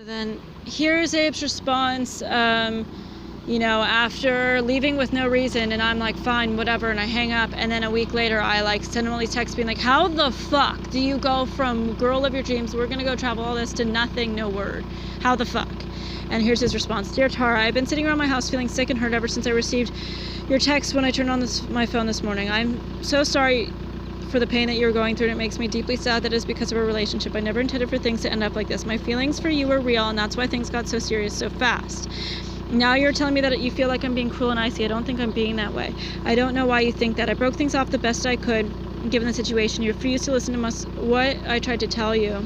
Then here's Abe's response, after leaving with no reason, and I'm like, fine, whatever, and I hang up, and then a week later, I send him all these texts being like, how the fuck do you go from girl of your dreams, we're gonna go travel all this, to nothing, no word? How the fuck? And here's his response. Dear Tara, I've been sitting around my house feeling sick and hurt ever since I received your text when I turned on my phone this morning. I'm so sorry for the pain that you're going through, and it makes me deeply sad that it's because of our relationship. I never intended for things to end up like this. My feelings for you were real, and that's why things got so serious so fast. Now you're telling me that you feel like I'm being cruel and icy. I don't think I'm being that way. I don't know why you think that. I broke things off the best I could, given the situation. You refused to listen to what I tried to tell you.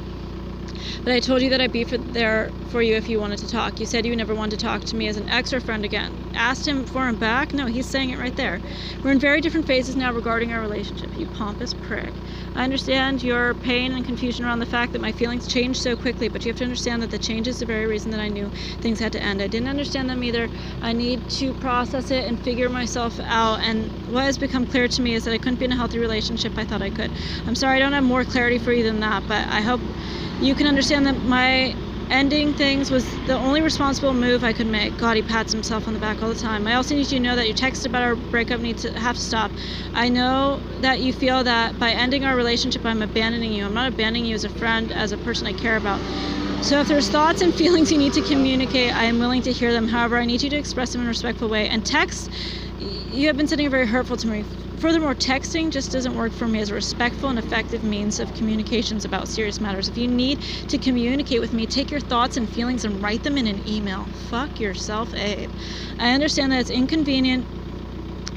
But I told you that I'd be there for you if you wanted to talk. You said you never wanted to talk to me as an ex or friend again. Asked him for him back? No, he's saying it right there. We're in very different phases now regarding our relationship, you pompous prick. I understand your pain and confusion around the fact that my feelings changed so quickly, but you have to understand that the change is the very reason that I knew things had to end. I didn't understand them either. I need to process it and figure myself out, and what has become clear to me is that I couldn't be in a healthy relationship I thought I could. I'm sorry I don't have more clarity for you than that, but I hope you can understand that my ending things was the only responsible move I could make. God, he pats himself on the back all the time. I also need you to know that your text about our breakup have to stop. I know that you feel that by ending our relationship, I'm abandoning you. I'm not abandoning you as a friend, as a person I care about. So if there's thoughts and feelings you need to communicate, I am willing to hear them. However, I need you to express them in a respectful way. And text, you have been sending very hurtful to me. Furthermore, texting just doesn't work for me as a respectful and effective means of communications about serious matters. If you need to communicate with me, take your thoughts and feelings and write them in an email. Fuck yourself, Abe. I understand that it's inconvenient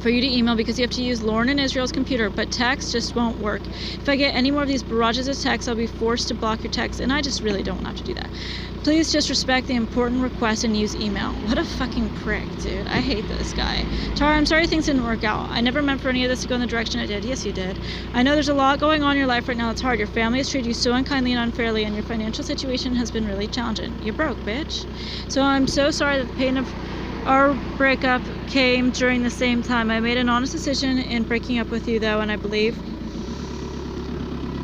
for you to email because you have to use Lauren and Israel's computer, but text just won't work. If I get any more of these barrages of text, I'll be forced to block your text, and I just really don't have to do that. Please just respect the important request and use email. What a fucking prick, dude. I hate this guy. Tara, I'm sorry things didn't work out. I never meant for any of this to go in the direction it did. Yes, you did. I know there's a lot going on in your life right now that's hard. Your family has treated you so unkindly and unfairly, and your financial situation has been really challenging. You're broke, bitch. So I'm so sorry that the pain of our breakup came during the same time. I made an honest decision in breaking up with you, though, and I believe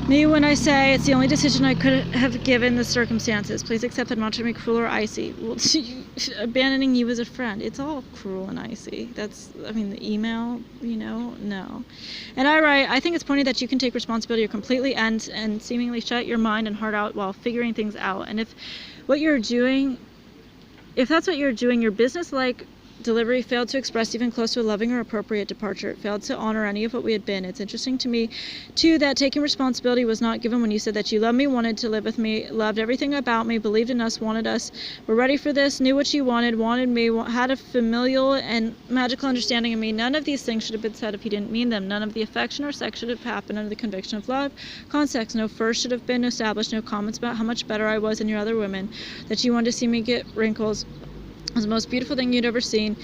me when I say it's the only decision I could have given the circumstances. Please accept that I'm not trying to be cruel or icy. Well, abandoning you as a friend, it's all cruel and icy. The email, no. And I think it's pointed that you can take responsibility or completely end and seemingly shut your mind and heart out while figuring things out. And if that's what you're doing, your business-like delivery failed to express even close to a loving or appropriate departure. It failed to honor any of what we had been. It's interesting to me, too, that taking responsibility was not given when you said that you loved me, wanted to live with me, loved everything about me, believed in us, wanted us, were ready for this, knew what you wanted me, had a familial and magical understanding of me. None of these things should have been said if you didn't mean them. None of the affection or sex should have happened under the conviction of love. Context, no first should have been established, no comments about how much better I was than your other women, that you wanted to see me get wrinkles. It was the most beautiful thing you'd ever seen.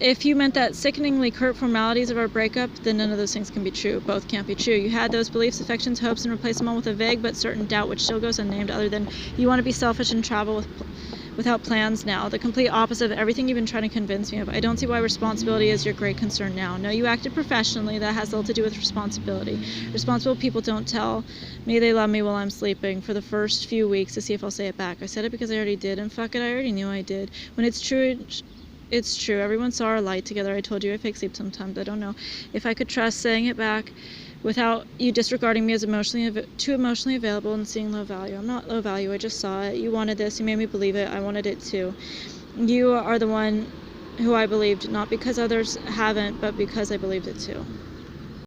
If you meant that sickeningly curt formalities of our breakup, then none of those things can be true. Both can't be true. You had those beliefs, affections, hopes, and replaced them all with a vague but certain doubt which still goes unnamed, other than you want to be selfish and travel without plans now. The complete opposite of everything you've been trying to convince me of. I don't see why responsibility is your great concern now. No, you acted professionally. That has little to do with responsibility. Responsible people don't tell me they love me while I'm sleeping for the first few weeks to see if I'll say it back. I said it because I already did, and fuck it, I already knew I did. When it's true, it's true. Everyone saw our light together. I told you I fake sleep sometimes. I don't know if I could trust saying it back without you disregarding me as too emotionally available and seeing low value. I'm not low value. I just saw it. You wanted this. You made me believe it. I wanted it too. You are the one who I believed, not because others haven't, but because I believed it too.